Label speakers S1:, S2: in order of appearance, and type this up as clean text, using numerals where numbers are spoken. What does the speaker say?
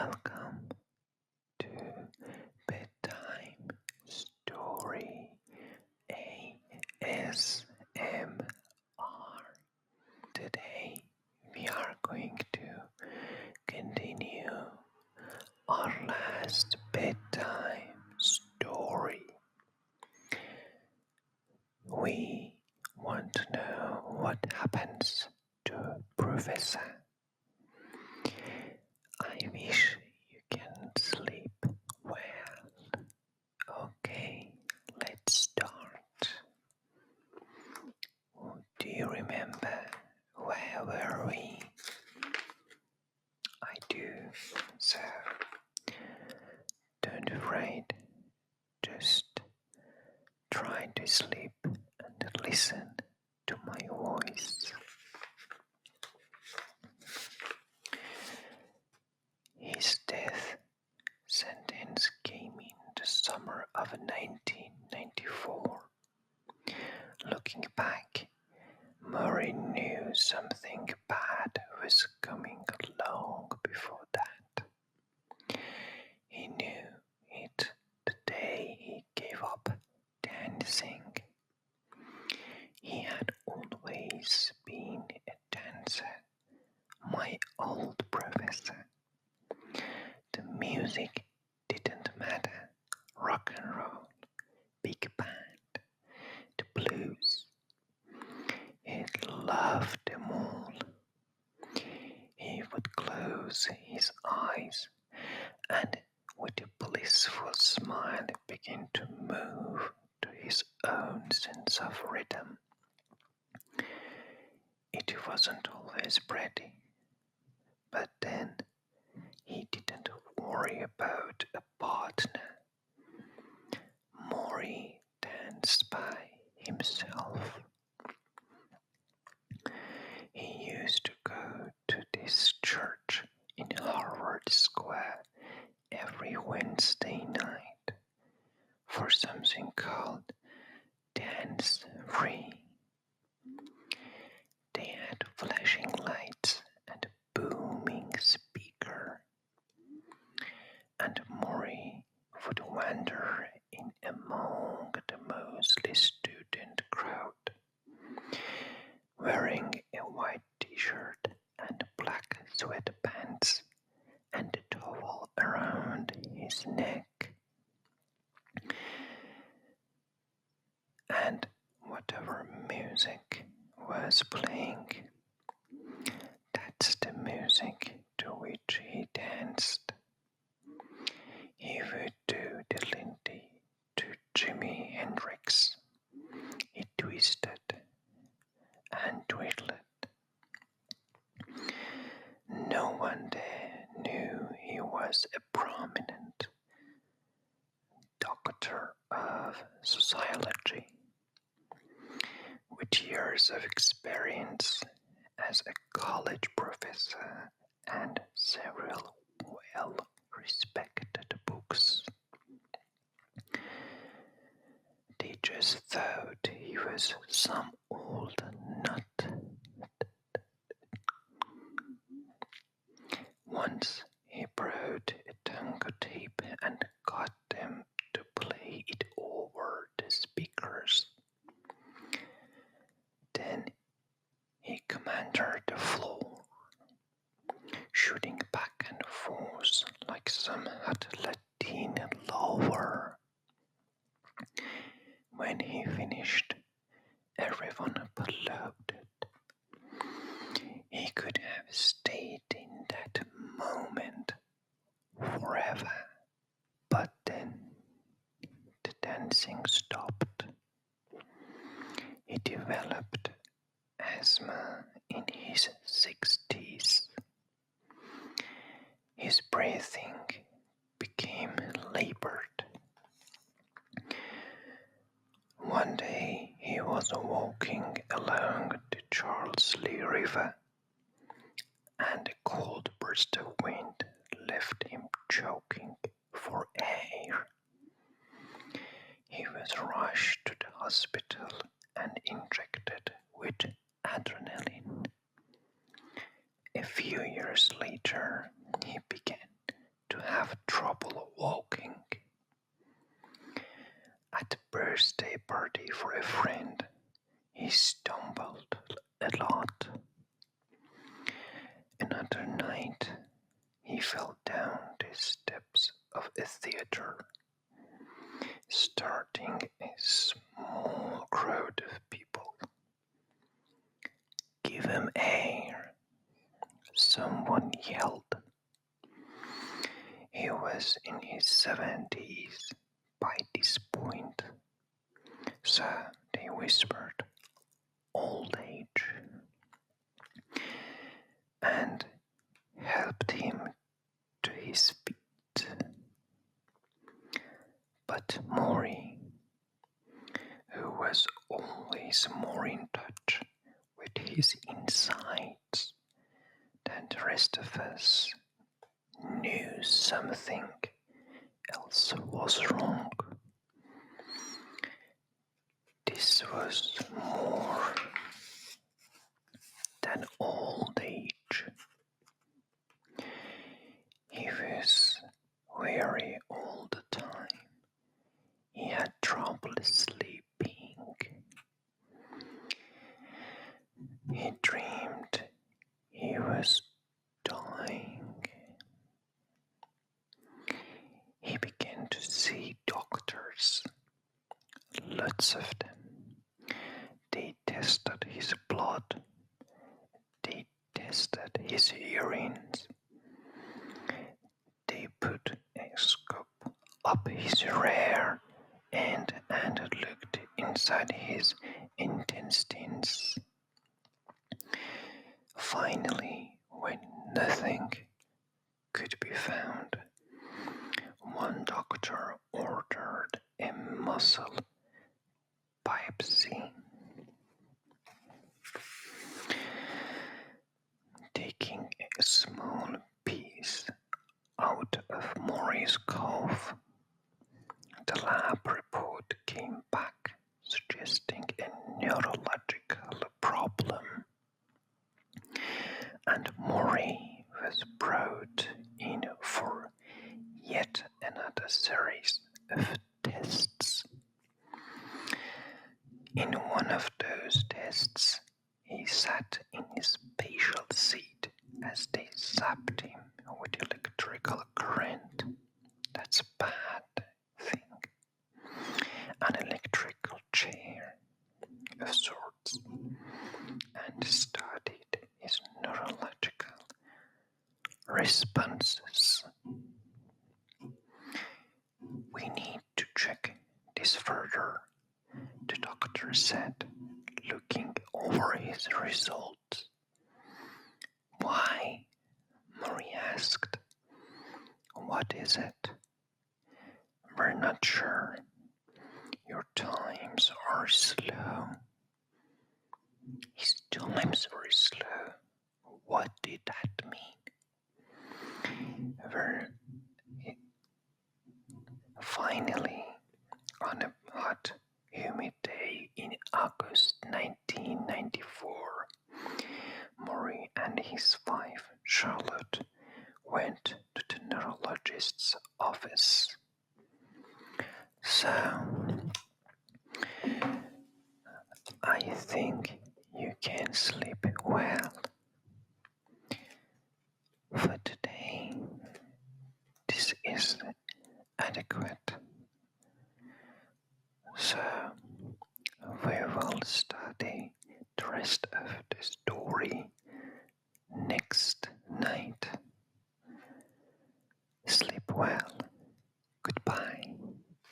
S1: Welcome to Bedtime Story ASMR. Today we are going to continue our last bedtime story. We want to know what happens to Professor. I wish you can sleep well. Okay, let's start. Do you remember where were we? I do. So don't afraid. Just try to sleep and listen to my voice. His death sentence came in the summer of 1994. Looking back, Morrie knew something bad was coming long before that. He knew it the day he gave up dancing. He had always been a dancer, my old professor. The music didn't matter. Rock and roll, big band, the blues. He loved them all. He would close his eyes and with a blissful smile begin to move to his own sense of rhythm. It wasn't always pretty, but then he didn't worry about a partner. Morrie danced by himself. He used to go to this church in Harvard Square every Wednesday night for something called Dance Free. They had flashing lights and a booming speaker, and Morrie would wander in among the mostly student crowd, wearing a white t-shirt and black sweatpants and a towel around his neck. And whatever music was playing, that's the music to which he danced. He would do the Lindy to Jimi Hendrix. He twisted and twiddled. No one there knew he was a prominent doctor of sociology with years of experience as a college professor and several well-respected books. They just thought he was some old nut. Once he brought a tango tape and got them to play it over the speakers. Then he commanded the floor, shooting back and forth like some hot Latin lover. When he finished, everyone applauded. He could have stayed in that moment forever, but then the dancing stopped. He developed asthma in his 60s. His breathing became labored. One day he was walking along the Charles Lee River, and a cold burst of wind left him choking for air. He was rushed to the hospital and injected with adrenaline. A few years later, he began he fell down the steps of a theater, starting a small crowd of people. "Give him air," someone yelled. He was in his 70s by this point, so they whispered "old age" and helped him to his feet. But Morrie, who was always more in touch with his insides than the rest of us, knew something else was wrong. This was more than old age. He was weary all the time. He had trouble sleeping. He dreamed he was dying. He began to see doctors, lots of them. They tested his blood. They tested his urines. They put a scope up his rear and looked inside his intestines. Finally, when nothing could be found, one doctor ordered a muscle biopsy. Taking a small piece out of Morrie's cough, the lab report came back suggesting a neurological problem, and Morrie was brought in for yet another series of tests. In one of those tests, he sat in his spatial seat as they zapped him with electrical current. That's a bad thing. An electrical chair of sorts, and studied his neurological responses. "We need to check this further," the doctor said, looking over his results. "Why?" Morrie asked. "What is it?" "We're not sure. Your times are slow." His times were slow. What did that mean? Finally, on a hot, humid day in August 1994, Morrie and his wife, Charlotte, went to the neurologist's office. "So, I think you can sleep well. For today, this is adequate. So, we will study the rest of the story